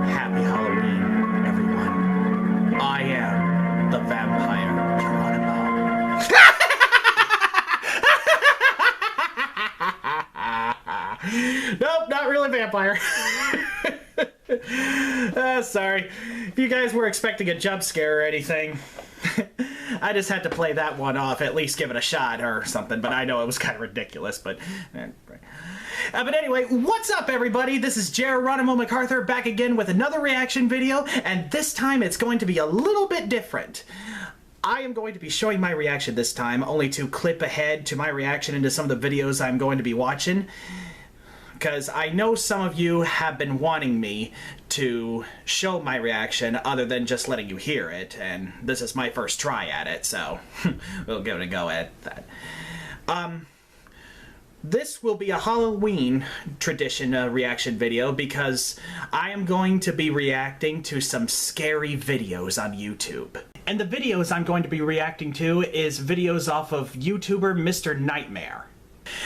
Happy Halloween, everyone. I am the vampire Geronimo. Nope, not really vampire. Sorry. If you guys were expecting a jump scare or anything, I just had to play that one off, at least give it a shot or something, but I know it was kind of ridiculous, but anyway, what's up everybody? This is Geronimo MacArthur back again with another reaction video, and this time it's going to be a little bit different. I am going to be showing my reaction this time, only to clip ahead to my reaction into some of the videos I'm going to be watching, because I know some of you have been wanting me to show my reaction other than just letting you hear it, and this is my first try at it, so we'll give it a go at that. This will be a Halloween tradition reaction video because I am going to be reacting to some scary videos on YouTube. And the videos I'm going to be reacting to is videos off of YouTuber Mr. Nightmare.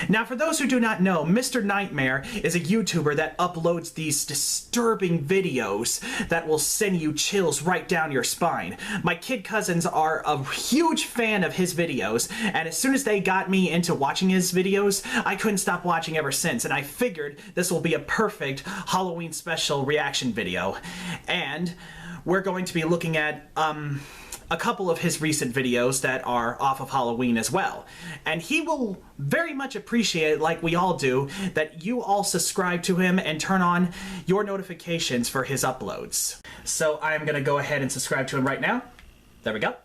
Now, for those who do not know, Mr. Nightmare is a YouTuber that uploads these disturbing videos that will send you chills right down your spine. My kid cousins are a huge fan of his videos, and as soon as they got me into watching his videos, I couldn't stop watching ever since, and I figured this will be a perfect Halloween special reaction video. And we're going to be looking at, a couple of his recent videos that are off of Halloween as well. And he will very much appreciate, like we all do, that you all subscribe to him and turn on your notifications for his uploads. So I'm gonna go ahead and subscribe to him right now. There we go.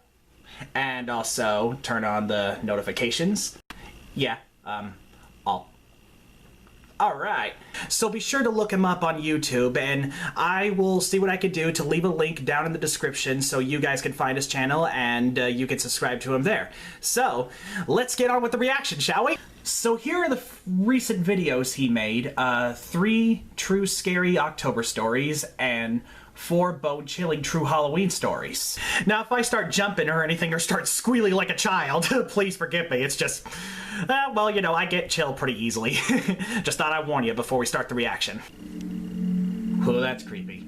And also turn on the notifications. Yeah, Alright, so be sure to look him up on YouTube, and I will see what I can do to leave a link down in the description so you guys can find his channel and you can subscribe to him there. So, let's get on with the reaction, shall we? So here are the recent videos he made. 3 true scary October stories and 4 bone-chilling true Halloween stories. Now, if I start jumping or anything or start squealing like a child, please forgive me. It's just, well, you know, I get chilled pretty easily. Just thought I'd warn you before we start the reaction. Oh, that's creepy.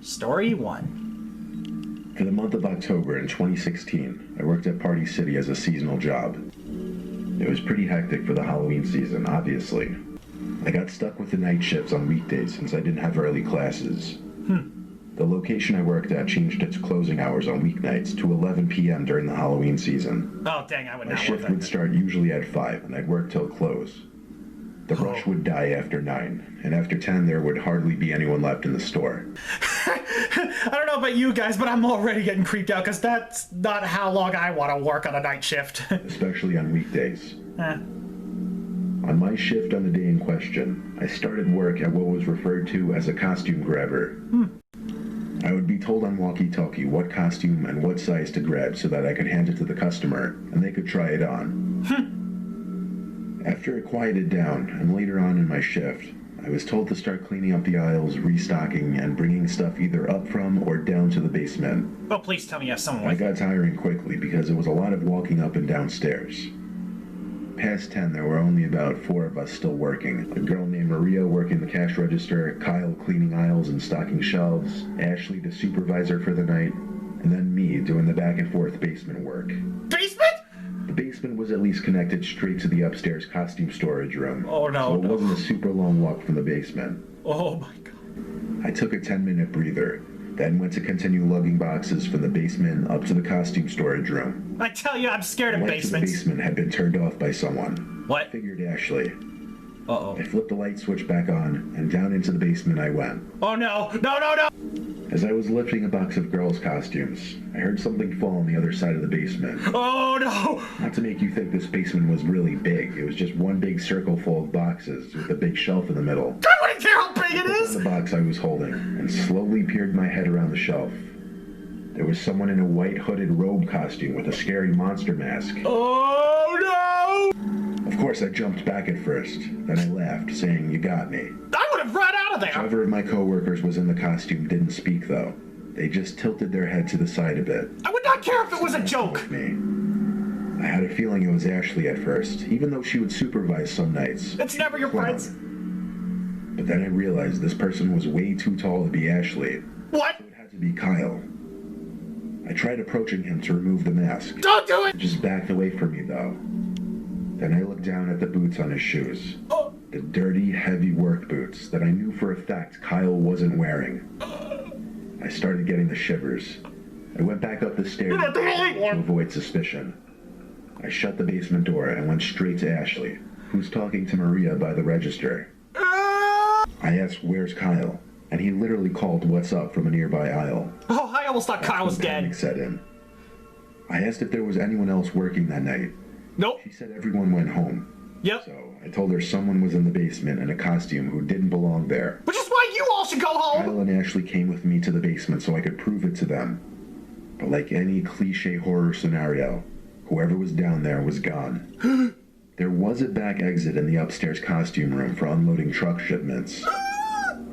Story 1. For the month of October in 2016, I worked at Party City as a seasonal job. It was pretty hectic for the Halloween season, obviously. I got stuck with the night shifts on weekdays since I didn't have early classes. The location I worked at changed its closing hours on weeknights to 11 p.m. during the Halloween season. Oh, dang, I would not My shift would start usually at 5, and I'd work till close. The rush would die after 9, and after 10 there would hardly be anyone left in the store. I don't know about you guys, but I'm already getting creeped out because that's not how long I want to work on a night shift. Especially on weekdays. On my shift on the day in question, I started work at what was referred to as a costume grabber. I would be told on walkie-talkie what costume and what size to grab so that I could hand it to the customer and they could try it on. After it quieted down, and later on in my shift, I was told to start cleaning up the aisles, restocking, and bringing stuff either up from or down to the basement. Oh, please tell me you have someone I with you. got tiring quickly because it was a lot of walking up and downstairs. Past 10, there were only about 4 of us still working. A girl named Maria working the cash register, Kyle cleaning aisles and stocking shelves, Ashley the supervisor for the night, and then me doing the back and forth basement work. Basement? The basement was at least connected straight to the upstairs costume storage room. Oh no, so it wasn't a super long walk from the basement. Oh my god. I took a 10-minute breather, then went to continue lugging boxes from the basement up to the costume storage room. I tell you, I'm scared of Lights in the basements. basement had been turned off by someone. What? Figured Ashley. Uh-oh. I flipped the light switch back on, and down into the basement I went. Oh no, no, no, no! As I was lifting a box of girls' costumes, I heard something fall on the other side of the basement. Oh no! Not to make you think this basement was really big, it was just one big circle full of boxes with a big shelf in the middle. I wouldn't care how big it I is! the box I was holding, and slowly peered my head around the shelf. There was someone in a white hooded robe costume with a scary monster mask. Oh no! Of course, course, I jumped back at first. Then I laughed, saying, "You got me." I would have run out of there! Whichever of my coworkers was in the costume didn't speak, though. They just tilted their head to the side a bit. I would not care if it was a joke! With me. I had a feeling it was Ashley at first, even though she would supervise some nights. It's never your friends. But then I realized this person was way too tall to be Ashley. What? So it had to be Kyle. I tried approaching him to remove the mask. Don't do it! He just backed away from me, though. Then I looked down at the boots on his shoes. Oh. The dirty, heavy work boots that I knew for a fact Kyle wasn't wearing. I started getting the shivers. I went back up the stairs to avoid suspicion. I shut the basement door and went straight to Ashley, who's talking to Maria by the register. I asked, "Where's Kyle?" And he literally called "What's up" from a nearby aisle. Oh, I almost thought Kyle was dead. Panic set in. I asked if there was anyone else working that night. Nope. She said everyone went home. Yep. So I told her someone was in the basement in a costume who didn't belong there. Which is why you all should go home! Kyle and Ashley came with me to the basement so I could prove it to them. But like any cliche horror scenario, whoever was down there was gone. There was a back exit in the upstairs costume room for unloading truck shipments.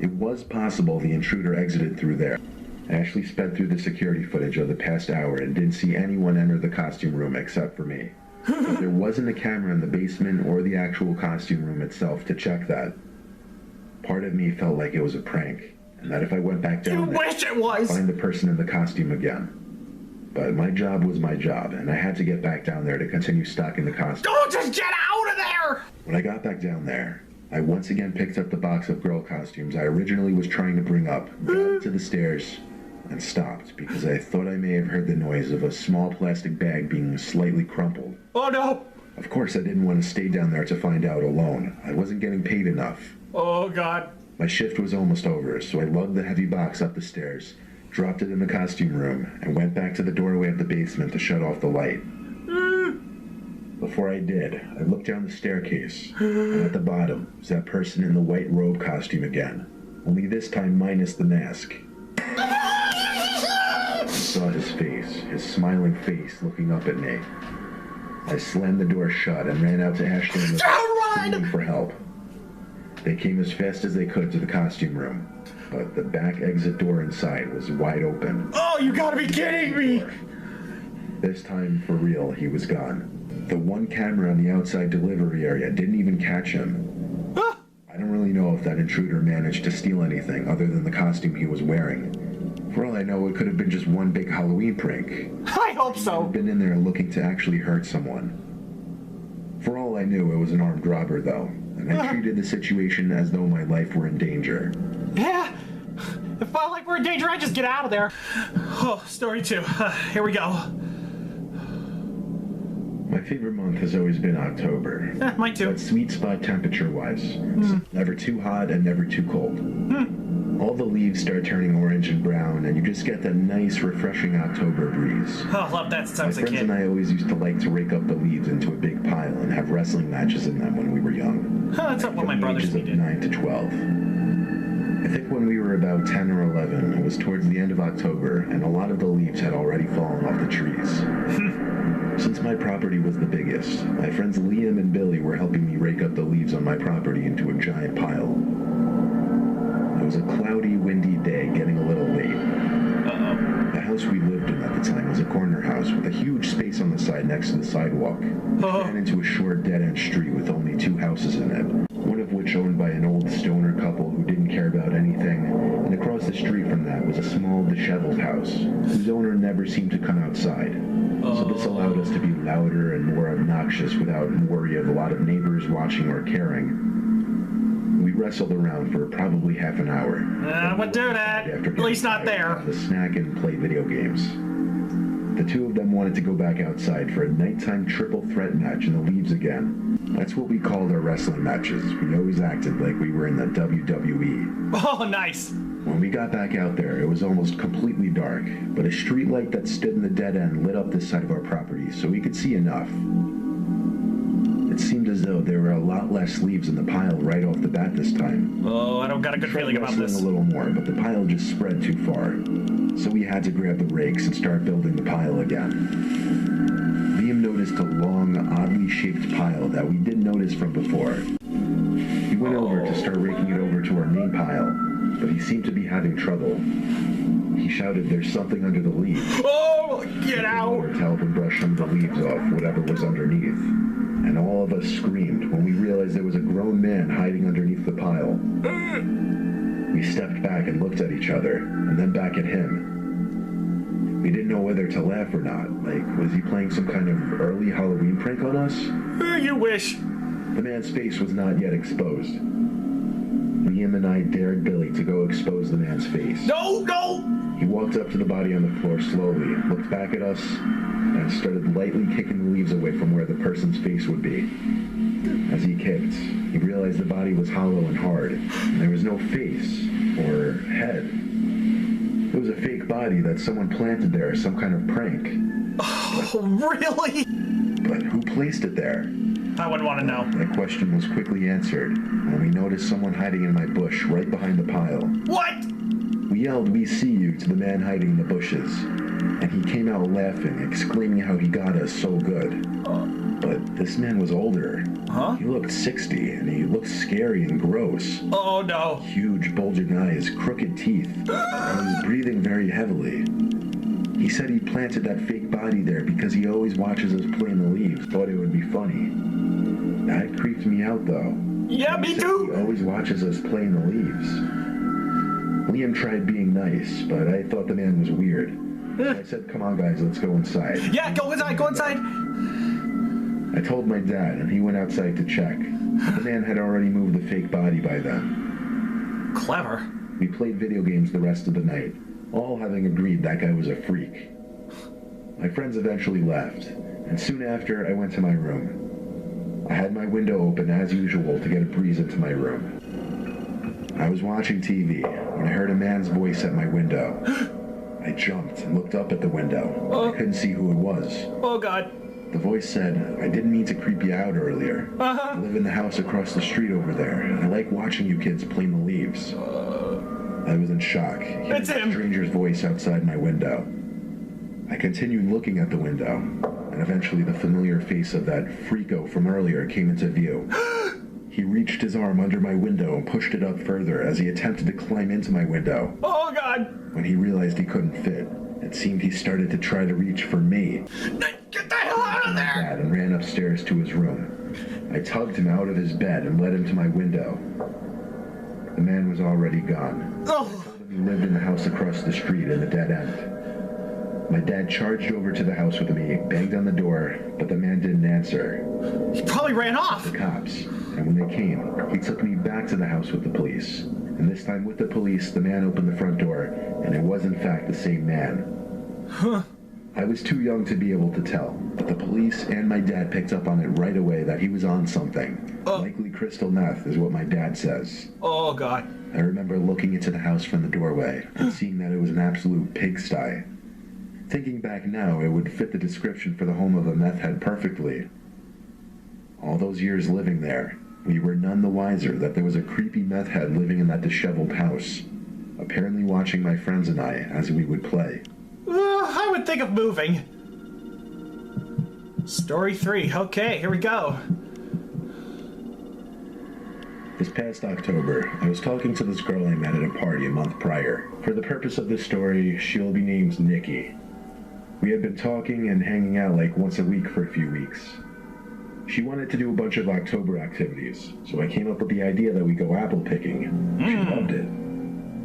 It was possible the intruder exited through there. Ashley sped through the security footage of the past hour and didn't see anyone enter the costume room except for me. But there wasn't a camera in the basement or the actual costume room itself to check that. Part of me felt like it was a prank, and that if I went back down there, wish it was! I'd find the person in the costume again. But my job was my job, and I had to get back down there to continue stocking the costume. Don't just get out of there! When I got back down there, I once again picked up the box of girl costumes I originally was trying to bring up, got to the stairs, and stopped because I thought I may have heard the noise of a small plastic bag being slightly crumpled. Oh no! Of course, I didn't want to stay down there to find out alone. I wasn't getting paid enough. Oh god. My shift was almost over, so I lugged the heavy box up the stairs, dropped it in the costume room, and went back to the doorway of the basement to shut off the light. Before I did, I looked down the staircase, and at the bottom was that person in the white robe costume again, only this time minus the mask. I saw his face, his smiling face looking up at me. I slammed the door shut and ran out to Ashley and screaming for help. They came as fast as they could to the costume room, but the back exit door inside was wide open. Oh, you gotta be kidding me! This time, for real, he was gone. The one camera on the outside delivery area didn't even catch him. I don't really know if that intruder managed to steal anything other than the costume he was wearing. For all I know, it could have been just one big Halloween prank. I hope so. I've been in there looking to actually hurt someone. For all I knew, it was an armed robber, though, and I treated the situation as though my life were in danger. Yeah. If I felt like we're in danger, I'd just get out of there. Oh, story 2. Here we go. My favorite month has always been October. Mine too. That sweet spot temperature-wise. Never too hot and never too cold. All the leaves start turning orange and brown, and you just get that nice, refreshing October breeze. Oh, I love that since I was a My friends kid. and I always used to like to rake up the leaves into a big pile and have wrestling matches in them when we were young. That's what my brothers did. did. 9 to 12. I think when we were about 10 or 11, it was towards the end of October, and a lot of the leaves had already fallen off the trees. Since my property was the biggest, my friends Liam and Billy were helping me rake up the leaves on my property into a giant pile. It was a cloudy, windy day, getting a little late. The house we lived in at the time was a corner house with a huge space on the side next to the sidewalk. It ran into a short, dead-end street with only 2 houses in it, one of which owned by an old stoner couple who didn't care about anything, and across the street from that was a small, disheveled house, whose owner never seemed to come outside. So this allowed us to be louder and more obnoxious without worry of a lot of neighbors watching or caring. We wrestled around for probably half an hour. I would do that. At least not there. Have a snack and play video games. The 2 of them wanted to go back outside for a nighttime triple threat match in the leaves again. That's what we called our wrestling matches. We always acted like we were in the WWE. Oh, nice. When we got back out there, it was almost completely dark, but a street light that stood in the dead end lit up this side of our property, so we could see enough. It seemed as though there were a lot less leaves in the pile right off the bat this time. Oh, I don't got a good feeling about this. A little more, but the pile just spread too far, so we had to grab the rakes and start building the pile again. Liam noticed a long, oddly shaped pile that we didn't notice from before. He went over to start raking it over to our main pile, but he seemed to be having trouble. He shouted, "There's something under the leaves." Oh, get out! To help him brush some of the leaves off whatever was underneath. And all of us screamed when we realized there was a grown man hiding underneath the pile. We stepped back and looked at each other, and then back at him. We didn't know whether to laugh or not. Like, was he playing some kind of early Halloween prank on us? You wish. The man's face was not yet exposed. Liam and I dared Billy to go expose the man's face. No, no! He walked up to the body on the floor slowly, looked back at us, and started lightly kicking the leaves away from where the person's face would be. As he kicked, he realized the body was hollow and hard, and there was no face or head. It was a fake body that someone planted there as some kind of prank. Oh, really? But who placed it there? I wouldn't want to know. That question was quickly answered when we noticed someone hiding in my bush right behind the pile. What? We yelled, "We see you," to the man hiding in the bushes, and he came out laughing, exclaiming how he got us so good. But this man was older. Huh? He looked 60, and he looked scary and gross. Oh, no. Huge bulging eyes, crooked teeth, and he was breathing very heavily. He said he planted that fake body there because he always watches us play in the leaves, thought it would be funny. That creeped me out, though. Yeah, me He too. always watches us play in the leaves. Liam tried being nice, but I thought the man was weird. I said, "Come on, guys, let's go inside." Yeah, go inside, go inside. I told my dad, and he went outside to check. But the man had already moved the fake body by then. Clever. We played video games the rest of the night, all having agreed that guy was a freak. My friends eventually left, and soon after, I went to my room. I had my window open as usual to get a breeze into my room. I was watching TV when I heard a man's voice at my window. I jumped and looked up at the window. I couldn't see who it was. Oh, God. The voice said, "I didn't mean to creep you out earlier. I live in the house across the street over there, and I like watching you kids play in the leaves." I was in shock, hearing It's him. a stranger's voice outside my window. I continued looking at the window, and eventually the familiar face of that freako from earlier came into view. He reached his arm under my window and pushed it up further as he attempted to climb into my window. Oh, God. When he realized he couldn't fit, it seemed he started to try to reach for me. Get the hell out of there! Dad and ran upstairs to his room. I tugged him out of his bed and led him to my window. The man was already gone. Oh. He lived in the house across the street in the dead end. My dad charged over to the house with me, banged on the door, but the man didn't answer. He probably ran off. The cops, and when they came, he took me back to the house with the police. And this time with the police, the man opened the front door, and it was in fact the same man. Huh. I was too young to be able to tell, but the police and my dad picked up on it right away that he was on something. Likely crystal meth is what my dad says. Oh, God. I remember looking into the house from the doorway and seeing that it was an absolute pigsty. Thinking back now, it would fit the description for the home of a meth head perfectly. All those years living there, we were none the wiser that there was a creepy meth head living in that disheveled house, apparently watching my friends and I as we would play. I would think of moving. Story 3. Okay, here we go. This past October, I was talking to this girl I met at a party a month prior. For the purpose of this story, she'll be named Nikki. We had been talking and hanging out like once a week for a few weeks. She wanted to do a bunch of October activities, so I came up with the idea that we go apple picking. She loved it.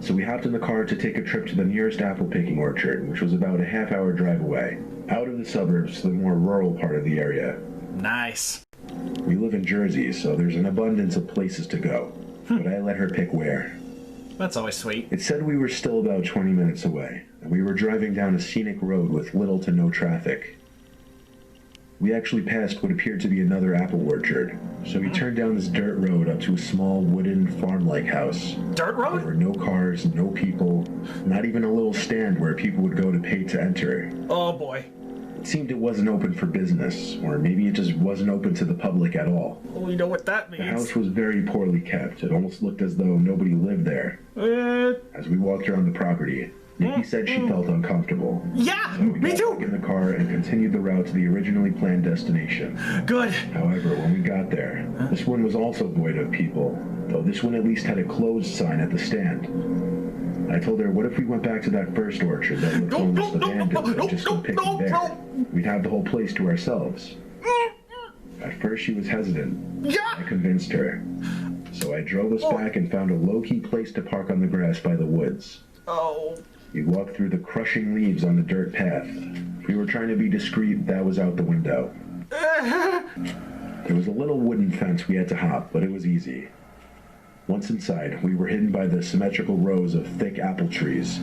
So we hopped in the car to take a trip to the nearest apple picking orchard, which was about a half-hour drive away, out of the suburbs to the more rural part of the area. Nice. We live in Jersey, so there's an abundance of places to go, but I let her pick where. That's always sweet. It said we were still about 20 minutes away, and we were driving down a scenic road with little to no traffic. We actually passed what appeared to be another apple orchard, so we turned down this dirt road up to a small wooden farm-like house. Dirt road? There were no cars, no people, not even a little stand where people would go to pay to enter. Oh, boy. It seemed it wasn't open for business, or maybe it just wasn't open to the public at all. Well, you know what that The means. house was very poorly kept. It almost looked as though nobody lived there. As we walked around the property, Nikki said she felt uncomfortable. Yeah, So we me got too. back in the car and continued the route to the originally planned destination. Good. However, when we got there, this one was also void of people, though this one at least had a closed sign at the stand. I told her, what if we went back to that first orchard that looked almost abandoned and just go picking there? We'd have the whole place to ourselves. At first she was hesitant. Yeah. I convinced her. So I drove us back and found a low-key place to park on the grass by the woods. Oh. We walked through the crushing leaves on the dirt path. We were trying to be discreet, that was out the window. There was a little wooden fence we had to hop, but it was easy. Once inside, we were hidden by the symmetrical rows of thick apple trees.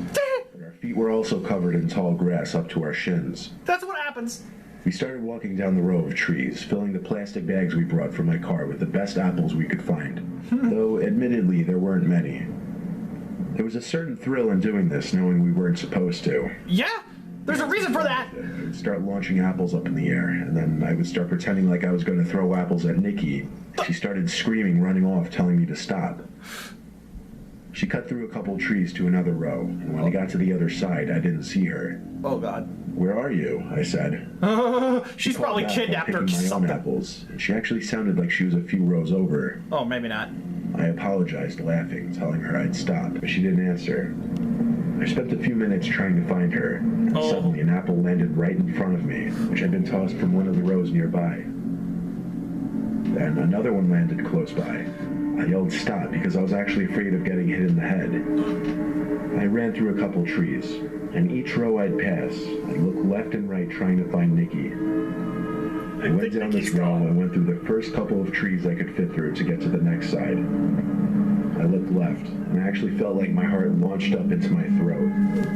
But our feet were also covered in tall grass up to our shins. That's what happens. We started walking down the row of trees, filling the plastic bags we brought from my car with the best apples we could find. Though, admittedly, there weren't many. There was a certain thrill in doing this, knowing we weren't supposed to. Yeah, there's a reason for that. I would start launching apples up in the air, and then I would start pretending like I was going to throw apples at Nikki. She started screaming, running off, telling me to stop. She cut through a couple trees to another row, and when I got to the other side, I didn't see her. Oh, God. Where are you? I said. She's probably kidnapped or picking my own something. apples, and she actually sounded like she was a few rows over. Oh, maybe not. I apologized, laughing, telling her I'd stop, but she didn't answer. I spent a few minutes trying to find her, and suddenly an apple landed right in front of me, which had been tossed from one of the rows nearby. Then another one landed close by. I yelled stop because I was actually afraid of getting hit in the head. I ran through a couple trees, and each row I'd pass, I'd look left and right trying to find Nikki. I went down this row and went through the first couple of trees I could fit through to get to the next side. I looked left, and I actually felt like my heart launched up into my throat,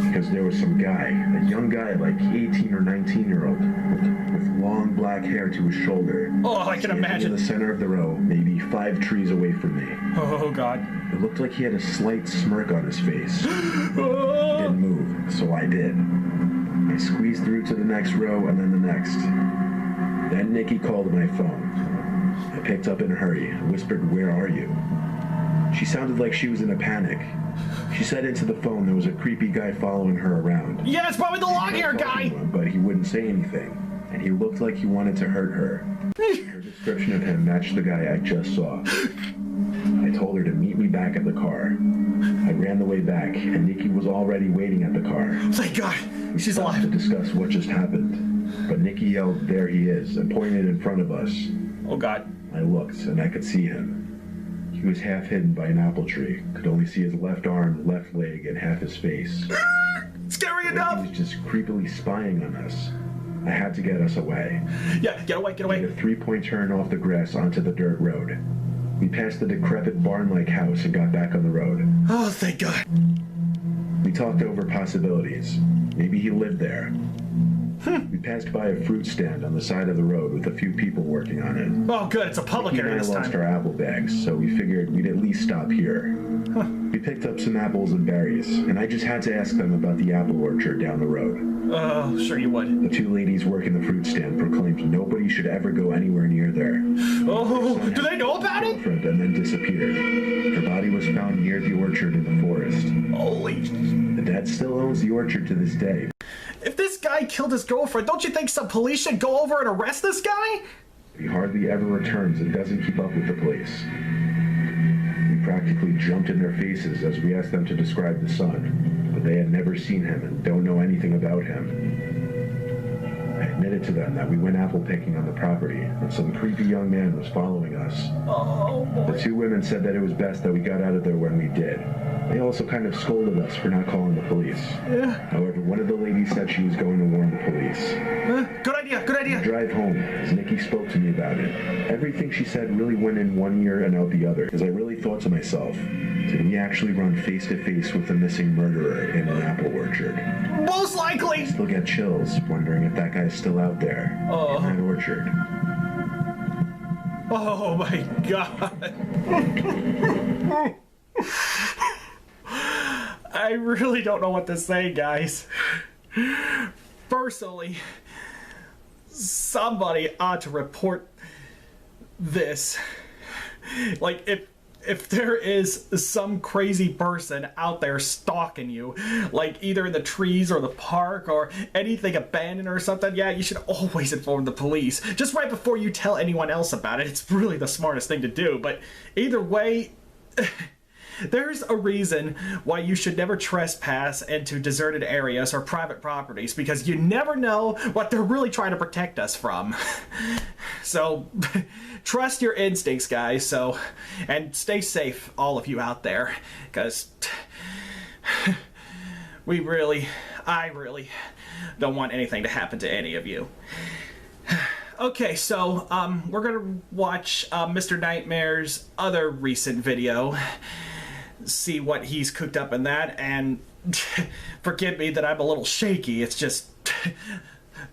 because there was some guy, a young guy like 18 or 19-year-old, with long black hair to his shoulder. Oh, I can imagine. In the center of the row, maybe 5 trees away from me. Oh, God. It looked like he had a slight smirk on his face. He didn't move, so I did. I squeezed through to the next row and then the next. Then Nikki called my phone. I picked up in a hurry and whispered, "Where are you?" She sounded like she was in a panic. She said into the phone there was a creepy guy following her around. Yeah, it's probably the long-haired guy! But he wouldn't say anything, and he looked like he wanted to hurt her. Her description of him matched the guy I just saw. I told her to meet me back at the car. I ran the way back, and Nikki was already waiting at the car. Thank God, she's stopped alive. to discuss what just happened. But Nikki yelled, "There he is," and pointed in front of us. Oh, God. I looked, and I could see him. He was half hidden by an apple tree. Could only see his left arm, left leg, and half his face. Scary enough! He was just creepily spying on us. I had to get us away. Yeah, get away, get We made away. a 3-point turn off the grass onto the dirt road. We passed the decrepit barn-like house and got back on the road. Oh, thank God. We talked over possibilities. Maybe he lived there. We passed by a fruit stand on the side of the road with a few people working on it. Oh, good, it's a public Nikki and area I this lost time. our apple bags, so we figured we'd at least stop here. We picked up some apples and berries, and I just had to ask them about the apple orchard down the road. Oh, sure you would. The 2 ladies working the fruit stand proclaimed nobody should ever go anywhere near there. Oh, do they know about it? Girlfriend and then disappeared. Her body was found near the orchard in the forest. Holy... The dad still owns the orchard to this day. If this guy killed his girlfriend, don't you think some police should go over and arrest this guy? He hardly ever returns and doesn't keep up with the place. We practically jumped in their faces as we asked them to describe the son, but they had never seen him and don't know anything about him. I admitted to them that we went apple picking on the property and some creepy young man was following us. Oh, boy. The 2 women said that it was best that we got out of there when we did. They also kind of scolded us for not calling the police. Yeah. However, one of the ladies said she was going to warn the police. Good idea, good idea. Drive home, as Nikki spoke to me about it. Everything she said really went in one ear and out the other, as I really thought to myself, did we actually run face to face with the missing murderer in an apple orchard? Most likely. Still get chills, wondering if that guy's still out there, in that orchard. Oh my God. I really don't know what to say, guys. Personally, somebody ought to report this. Like, if there is some crazy person out there stalking you, like either in the trees or the park or anything abandoned or something, yeah, you should always inform the police. Just right before you tell anyone else about it. It's really the smartest thing to do. But either way, there's a reason why you should never trespass into deserted areas or private properties, because you never know what they're really trying to protect us from. So, trust your instincts, guys, and stay safe, all of you out there, because I really don't want anything to happen to any of you. Okay, so, we're gonna watch Mr. Nightmare's other recent video, see what he's cooked up in that, and forgive me that I'm a little shaky. It's just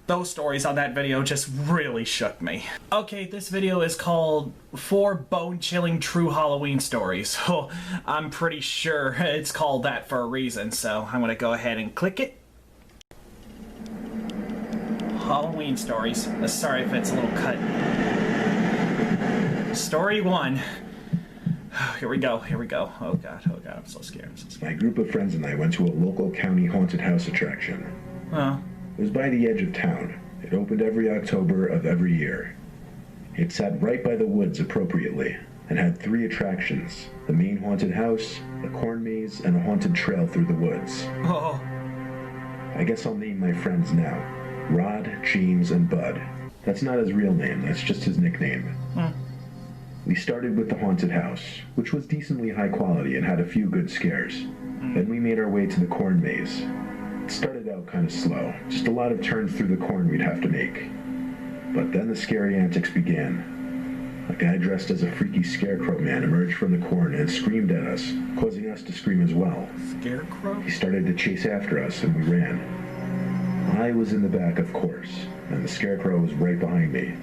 those stories on that video just really shook me. Okay, this video is called 4 Bone-Chilling True Halloween Stories. So I'm pretty sure it's called that for a reason, so I'm gonna go ahead and click it. Halloween stories. Sorry if it's a little cut. Story 1. Here we go. Oh god, I'm so scared. My group of friends and I went to a local county haunted house attraction. Oh. It was by the edge of town. It opened every October of every year. It sat right by the woods appropriately, and had 3 attractions: the main haunted house, a corn maze, and a haunted trail through the woods. Oh. I guess I'll name my friends now. Rod, James, and Bud. That's not his real name, that's just his nickname. We started with the haunted house, which was decently high quality and had a few good scares. Then we made our way to the corn maze. It started out kind of slow, just a lot of turns through the corn we'd have to make. But then the scary antics began. A guy dressed as a freaky scarecrow man emerged from the corn and screamed at us, causing us to scream as well. Scarecrow? He started to chase after us and we ran. I was in the back, of course, and the scarecrow was right behind me.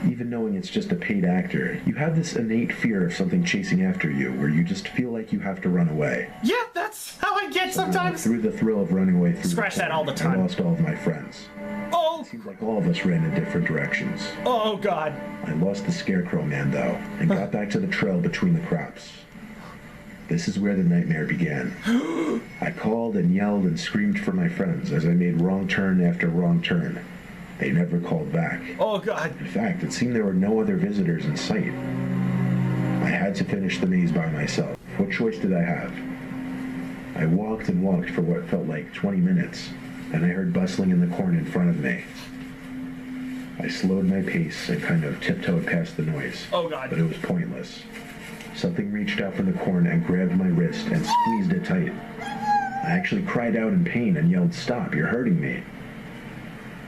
Even knowing it's just a paid actor, you have this innate fear of something chasing after you where you just feel like you have to run away. Yeah, that's how I get sometimes. Through the thrill of running away through Scratch that all the time. I lost all of my friends. Oh! It seemed like all of us ran in different directions. Oh god. I lost the scarecrow man though, and got back to the trail between the crops. This is where the nightmare began. I called and yelled and screamed for my friends as I made wrong turn after wrong turn. They never called back. Oh god. In fact, it seemed there were no other visitors in sight. I had to finish the maze by myself. What choice did I have? I walked and walked for what felt like 20 minutes, and I heard bustling in the corn in front of me. I slowed my pace and kind of tiptoed past the noise. Oh god. But it was pointless. Something reached out from the corn and grabbed my wrist and squeezed it tight. I actually cried out in pain and yelled, "Stop, you're hurting me."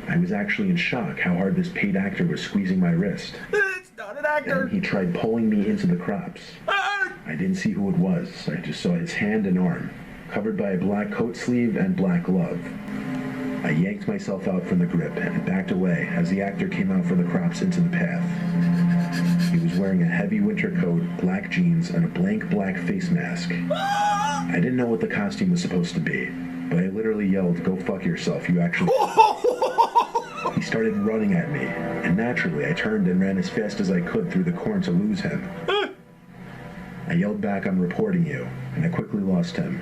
I was actually in shock how hard this paid actor was squeezing my wrist. It's not an actor. And he tried pulling me into the crops. I didn't see who it was. I just saw his hand and arm, covered by a black coat sleeve and black glove. I yanked myself out from the grip and backed away as the actor came out from the crops into the path. He was wearing a heavy winter coat, black jeans, and a blank black face mask. I didn't know what the costume was supposed to be, but I literally yelled, "Go fuck yourself, you actually..." He started running at me, and naturally I turned and ran as fast as I could through the corn to lose him. I yelled back, "I'm reporting you," and I quickly lost him.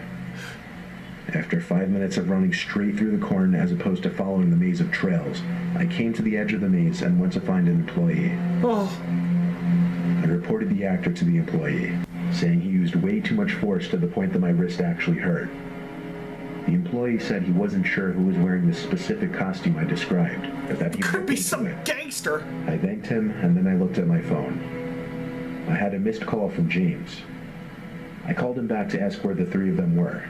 After 5 minutes of running straight through the corn as opposed to following the maze of trails, I came to the edge of the maze and went to find an employee. I reported the actor to the employee, saying he used way too much force to the point that my wrist actually hurt. The employee said he wasn't sure who was wearing the specific costume I described, but that he could be some gangster. I thanked him, and then I looked at my phone. I had a missed call from James. I called him back to ask where the 3 of them were.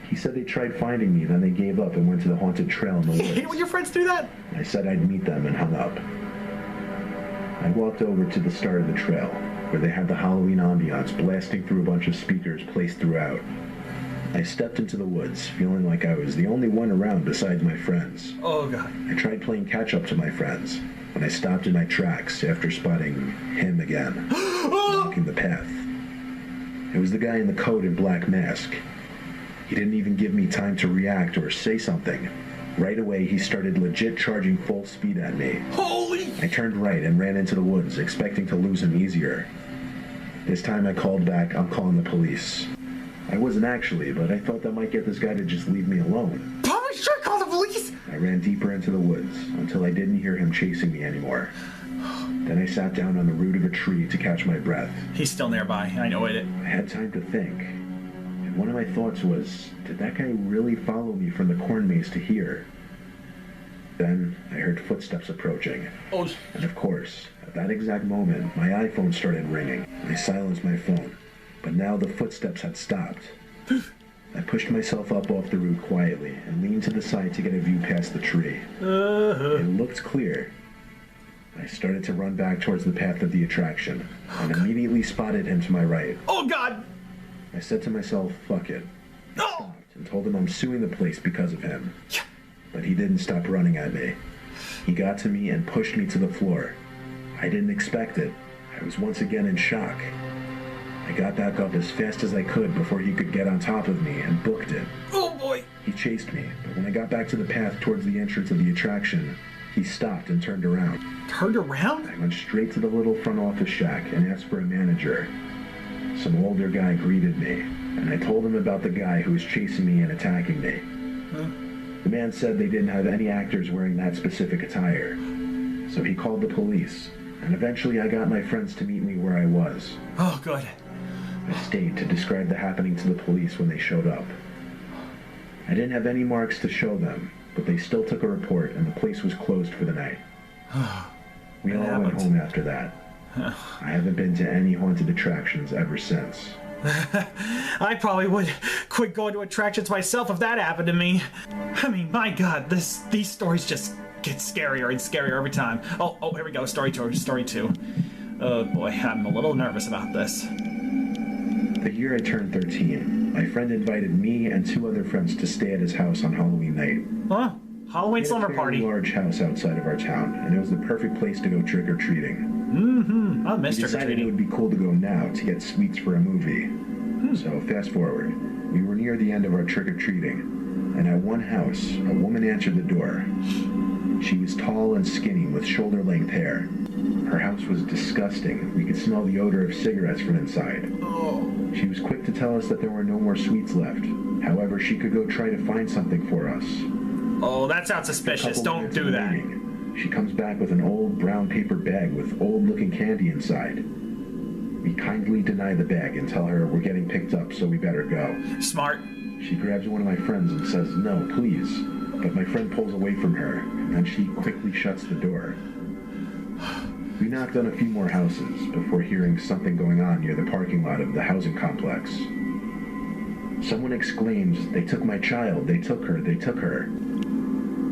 He said they tried finding me, then they gave up and went to the haunted trail in the woods. You hate when your friends do that? I said I'd meet them and hung up. I walked over to the start of the trail, where they had the Halloween ambiance blasting through a bunch of speakers placed throughout. I stepped into the woods, feeling like I was the only one around besides my friends. Oh god. I tried playing catch-up to my friends, when I stopped in my tracks after spotting him again, walking the path. It was the guy in the coat and black mask. He didn't even give me time to react or say something. Right away, he started legit charging full speed at me. Holy! I turned right and ran into the woods, expecting to lose him easier. This time I called back, "I'm calling the police." I wasn't actually, but I thought that might get this guy to just leave me alone. Probably should call the police! I ran deeper into the woods until I didn't hear him chasing me anymore. Then I sat down on the root of a tree to catch my breath. He's still nearby, I know it. I had time to think. And one of my thoughts was, did that guy really follow me from the corn maze to here? Then I heard footsteps approaching. Oh. And of course, at that exact moment, my iPhone started ringing. I silenced my phone. But now the footsteps had stopped. I pushed myself up off the root quietly and leaned to the side to get a view past the tree. It looked clear. I started to run back towards the path of the attraction and immediately spotted him to my right. Oh, God! I said to myself, fuck it. I stopped and told him I'm suing the place because of him. But he didn't stop running at me. He got to me and pushed me to the floor. I didn't expect it. I was once again in shock. I got back up as fast as I could before he could get on top of me and booked it. Oh boy! He chased me, but when I got back to the path towards the entrance of the attraction, he stopped and turned around. Turned around? I went straight to the little front office shack and asked for a manager. Some older guy greeted me, and I told him about the guy who was chasing me and attacking me. The man said they didn't have any actors wearing that specific attire, so he called the police, and eventually I got my friends to meet me where I was. Oh, good. I stayed to describe the happening to the police when they showed up. I didn't have any marks to show them, but they still took a report and the place was closed for the night. We all went home after that. I haven't been to any haunted attractions ever since. I probably would quit going to attractions myself if that happened to me. I mean, my God, these stories just get scarier and scarier every time. Oh, here we go, story two. Oh boy, I'm a little nervous about this. The year I turned 13, my friend invited me and 2 other friends to stay at his house on Halloween night. Huh? Halloween slumber party. He had a very large house outside of our town, and it was the perfect place to go trick-or-treating. I miss We decided it trick-or-treating. would be cool to go now to get sweets for a movie. So fast forward, we were near the end of our trick-or-treating, and at one house, a woman answered the door. She was tall and skinny with shoulder-length hair. Her house was disgusting. We could smell the odor of cigarettes from inside. She was quick to tell us that there were no more sweets left. However, she could go try to find something for us. Oh, that sounds suspicious. Don't do that. She comes back with an old brown paper bag with old-looking candy inside. We kindly deny the bag and tell her we're getting picked up, so we better go. Smart. She grabs one of my friends and says, "No, please." But my friend pulls away from her, and then she quickly shuts the door. We knocked on a few more houses before hearing something going on near the parking lot of the housing complex. Someone exclaims, "They took my child, they took her, they took her."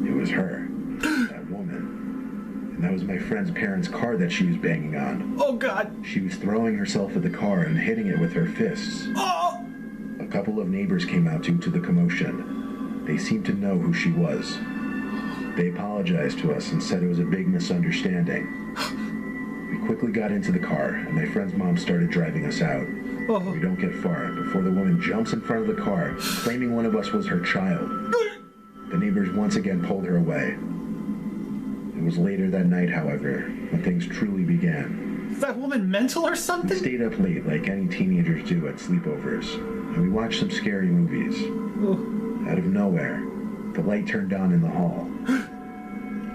It was her, that woman. And that was my friend's parents' car that she was banging on. Oh, God. She was throwing herself at the car and hitting it with her fists. Oh! A couple of neighbors came out due to the commotion. They seemed to know who she was. They apologized to us and said it was a big misunderstanding. We quickly got into the car, and my friend's mom started driving us out. We don't get far before the woman jumps in front of the car, claiming one of us was her child. The neighbors once again pulled her away. It was later that night, however, when things truly began. Is that woman mental or We something? stayed up late like any teenagers do at sleepovers, and we watched some scary movies. Out of nowhere, the light turned on in the hall.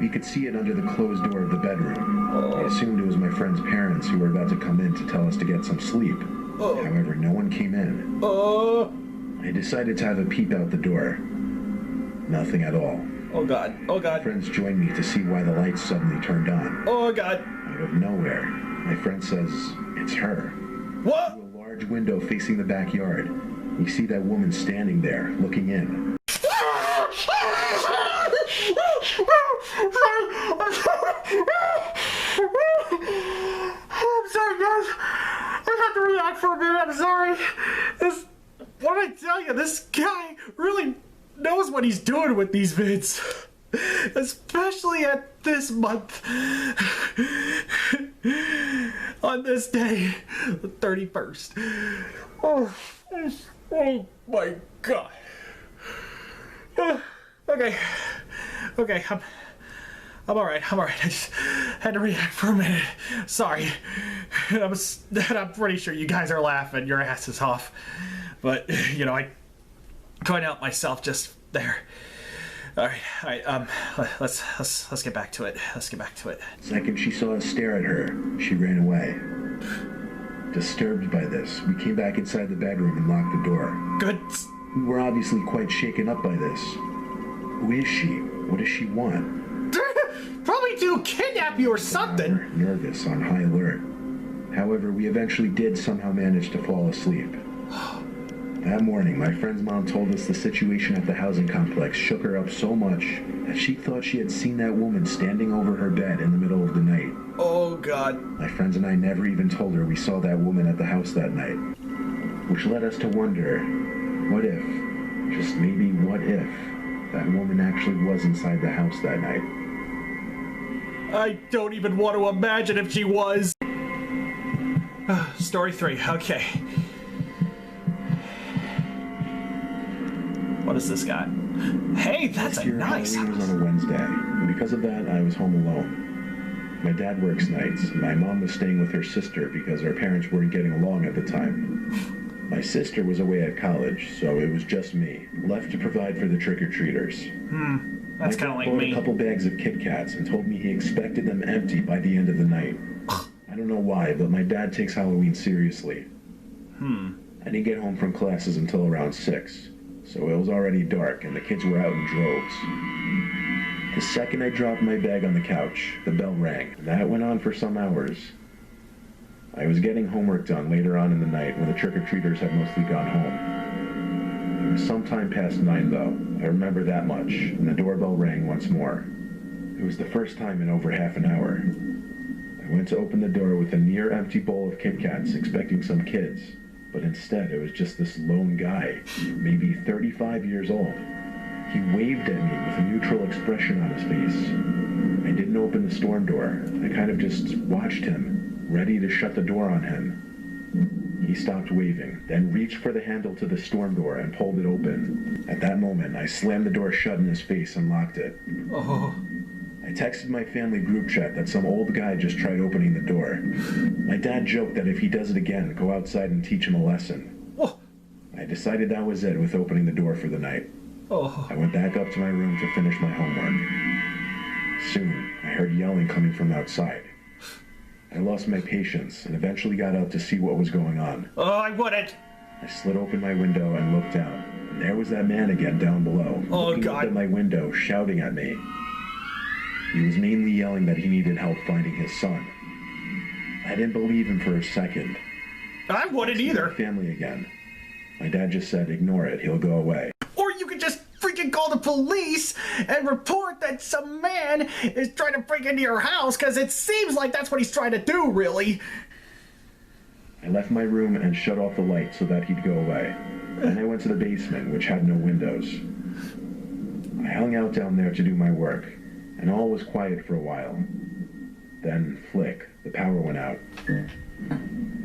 We could see it under the closed door of the bedroom. I assumed it was my friend's parents who were about to come in to tell us to get some sleep. However, no one came in. I decided to have a peep out the door. Nothing at all. Oh, God. Oh, God. Friends joined me to see why the lights suddenly turned on. Oh, God. Out of nowhere, my friend says, "It's her." What? Through a large window facing the backyard, we see that woman standing there, looking in. I'm sorry, guys. I have to react for a minute. I'm sorry. What did I tell you? This guy really knows what he's doing with these vids. Especially at this month. On this day, the 31st. Oh my God. Okay, I'm alright. I just had to react for a minute. Sorry. I'm pretty sure you guys are laughing your asses off. But, you know, I couldn't help myself just there. Alright, let's get back to it. The second she saw us stare at her, she ran away. Disturbed by this, we came back inside the bedroom and locked the door. Good. We were obviously quite shaken up by this. Who is she? What does she want? Probably to kidnap you or something. Nervous, on high alert. However, we eventually did somehow manage to fall asleep. That morning, my friend's mom told us the situation at the housing complex shook her up so much that she thought she had seen that woman standing over her bed in the middle of the night. Oh, God. My friends and I never even told her we saw that woman at the house that night. Which led us to wonder, what if, just maybe what if, that woman actually was inside the house that night? I don't even want to imagine if she was. Story 3, okay. What is this guy? Hey, that's a nice house. Halloween was on a Wednesday, and because of that, I was home alone. My dad works nights, and my mom was staying with her sister because our parents weren't getting along at the time. My sister was away at college, so it was just me, left to provide for the trick-or-treaters. That's kind of like me. me. He bought a couple bags of Kit Kats and told me he expected them empty by the end of the night. I don't know why, but my dad takes Halloween seriously. I didn't get home from classes until around 6. So it was already dark, and the kids were out in droves. The second I dropped my bag on the couch, the bell rang. That went on for some hours. I was getting homework done later on in the night when the trick-or-treaters had mostly gone home. It was sometime past 9, though. I remember that much, and the doorbell rang once more. It was the first time in over half an hour. I went to open the door with a near-empty bowl of Kit Kats, expecting some kids. But instead, it was just this lone guy, maybe 35 years old. He waved at me with a neutral expression on his face. I didn't open the storm door. I kind of just watched him, ready to shut the door on him. He stopped waving, then reached for the handle to the storm door and pulled it open. At that moment, I slammed the door shut in his face and locked it. Oh. I texted my family group chat that some old guy just tried opening the door. My dad joked that if he does it again, go outside and teach him a lesson. Oh. I decided that was it with opening the door for the night. Oh. I went back up to my room to finish my homework. Soon, I heard yelling coming from outside. I lost my patience and eventually got out to see what was going on. Oh, I wouldn't. I slid open my window and looked out. And there was that man again down below, looking up at my window, shouting at me. He was mainly yelling that he needed help finding his son. I didn't believe him for a second. I wouldn't either. My family again. My dad just said, ignore it, he'll go away. Or you could just freaking call the police and report that some man is trying to break into your house, because it seems like that's what he's trying to do, really. I left my room and shut off the light so that he'd go away. Then I went to the basement, which had no windows. I hung out down there to do my work, and all was quiet for a while. Then, flick, the power went out.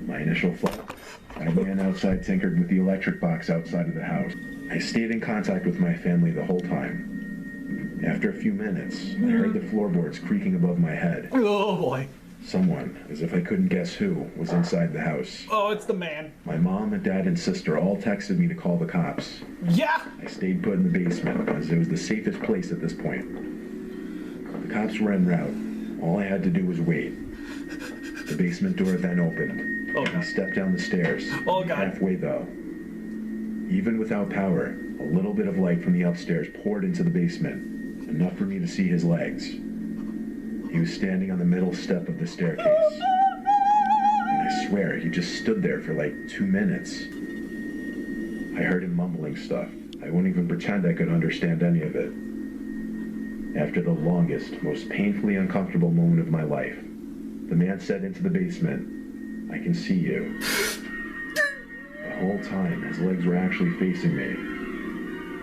My initial thought, I ran outside, tinkered with the electric box outside of the house. I stayed in contact with my family the whole time. After a few minutes, I heard the floorboards creaking above my head. Oh boy. Someone, as if I couldn't guess who, was inside the house. Oh, it's the man. My mom and dad and sister all texted me to call the cops. Yeah. I stayed put in the basement because it was the safest place at this point. The cops were en route. All I had to do was wait. The basement door then opened. Oh, I stepped down the stairs. Oh, God. Halfway, though. Even without power, a little bit of light from the upstairs poured into the basement, enough for me to see his legs. He was standing on the middle step of the staircase. And I swear, he just stood there for like 2 minutes. I heard him mumbling stuff. I wouldn't even pretend I could understand any of it. After the longest, most painfully uncomfortable moment of my life, the man said into the basement, "I can see you." The whole time, his legs were actually facing me.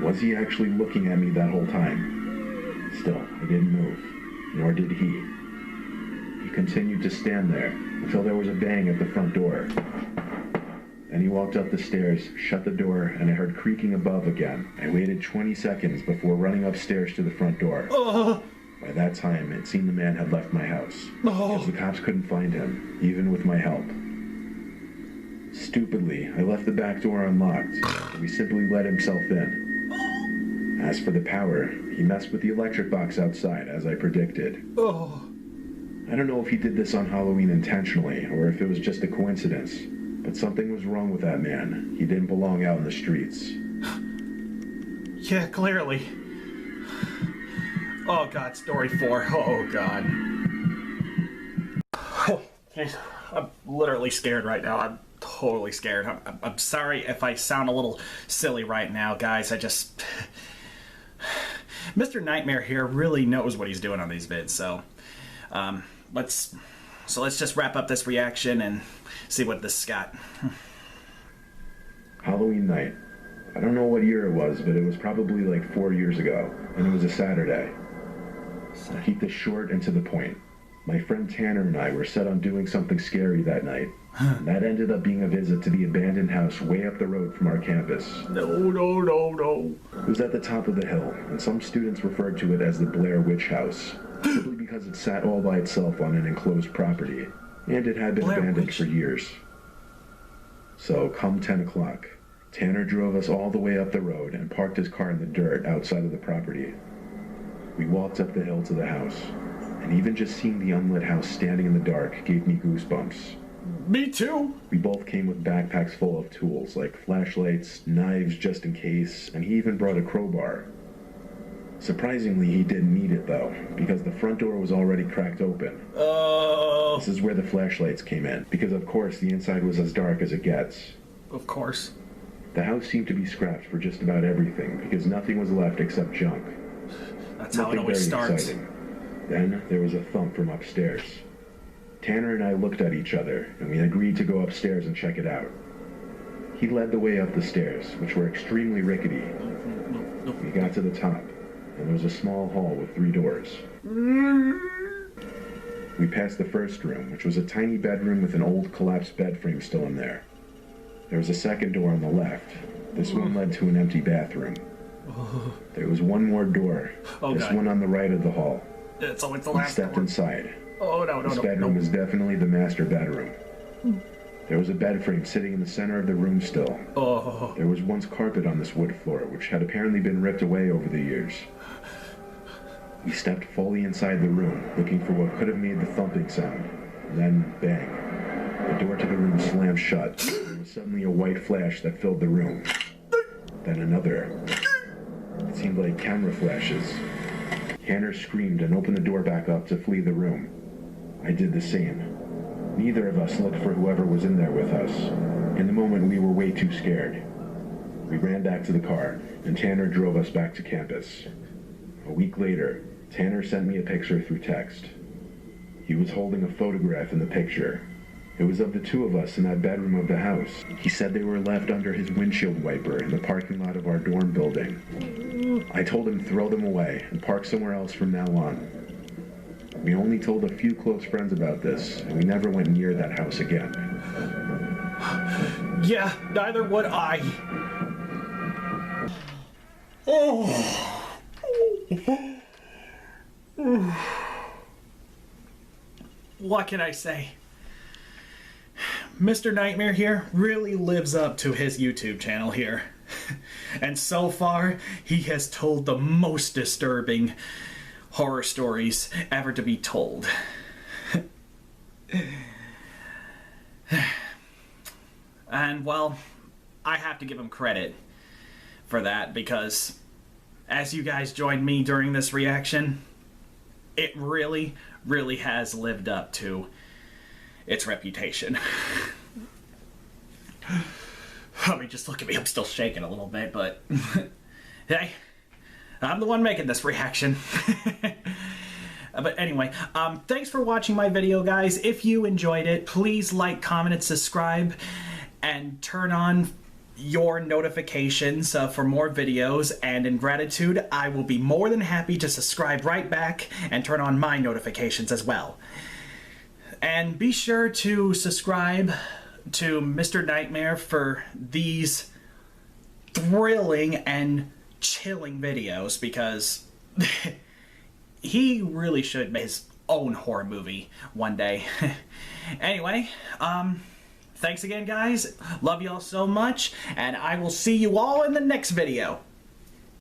Was he actually looking at me that whole time? Still, I didn't move, nor did he. He continued to stand there until there was a bang at the front door. Then he walked up the stairs, shut the door, and I heard creaking above again. I waited 20 seconds before running upstairs to the front door. By that time, it seemed the man had left my house, because the cops couldn't find him, even with my help. Stupidly, I left the back door unlocked, and he simply let himself in. As for the power, he messed with the electric box outside, as I predicted. I don't know if he did this on Halloween intentionally, or if it was just a coincidence, but something was wrong with that man. He didn't belong out in the streets. Yeah, clearly. Oh god, story 4. Oh god. Oh, jeez. I'm literally scared right now. I'm totally scared. I'm sorry if I sound a little silly right now, guys. I just... Mr. Nightmare here really knows what he's doing on these vids, so... let's just wrap up this reaction and see what this has got. Halloween night. I don't know what year it was, but it was probably like 4 years ago, and it was a Saturday. I'll keep this short and to the point. My friend Tanner and I were set on doing something scary that night, and that ended up being a visit to the abandoned house way up the road from our campus. No. It was at the top of the hill, and some students referred to it as the Blair Witch House, simply because it sat all by itself on an enclosed property, and it had been abandoned for years. So, come 10 o'clock, Tanner drove us all the way up the road and parked his car in the dirt outside of the property. We walked up the hill to the house, and even just seeing the unlit house standing in the dark gave me goosebumps. Me too. We both came with backpacks full of tools, like flashlights, knives just in case, and he even brought a crowbar. Surprisingly, he didn't need it though, because the front door was already cracked open. This is where the flashlights came in, because of course the inside was as dark as it gets. Of course. The house seemed to be scrapped for just about everything, because nothing was left except junk. That's how it always starts. Exciting. Then there was a thump from upstairs. Tanner and I looked at each other, and we agreed to go upstairs and check it out. He led the way up the stairs, which were extremely rickety. We got to the top, and there was a small hall with 3 doors. We passed the first room, which was a tiny bedroom with an old collapsed bed frame still in there. There was a second door on the left. This one led to an empty bathroom. There was one more door, this one on the right of the hall. It's always the last We stepped door. inside. Oh, no. This bedroom was definitely the master bedroom. There was a bed frame sitting in the center of the room still. There was once carpet on this wood floor, which had apparently been ripped away over the years. We stepped fully inside the room, looking for what could have made the thumping sound. Then, bang. The door to the room slammed shut. There was suddenly a white flash that filled the room. Then another. It seemed like camera flashes. Tanner screamed and opened the door back up to flee the room. I did the same. Neither of us looked for whoever was in there with us. In the moment, we were way too scared. We ran back to the car, and Tanner drove us back to campus. A week later, Tanner sent me a picture through text. He was holding a photograph in the picture. It was of the 2 of us in that bedroom of the house. He said they were left under his windshield wiper in the parking lot of our dorm building. I told him to throw them away and park somewhere else from now on. We only told a few close friends about this, and we never went near that house again. Yeah, neither would I. What can I say? Mr. Nightmare here really lives up to his YouTube channel here. And so far, he has told the most disturbing horror stories ever to be told. And, well, I have to give him credit for that because as you guys joined me during this reaction, it really, really has lived up to its reputation. I mean, just look at me. I'm still shaking a little bit, but hey, I'm the one making this reaction. But anyway, thanks for watching my video, guys. If you enjoyed it, please like, comment, and subscribe, and turn on your notifications for more videos. And in gratitude, I will be more than happy to subscribe right back and turn on my notifications as well. And be sure to subscribe to Mr. Nightmare for these thrilling and chilling videos because he really should make his own horror movie one day. Anyway, thanks again, guys. Love y'all so much, and I will see you all in the next video.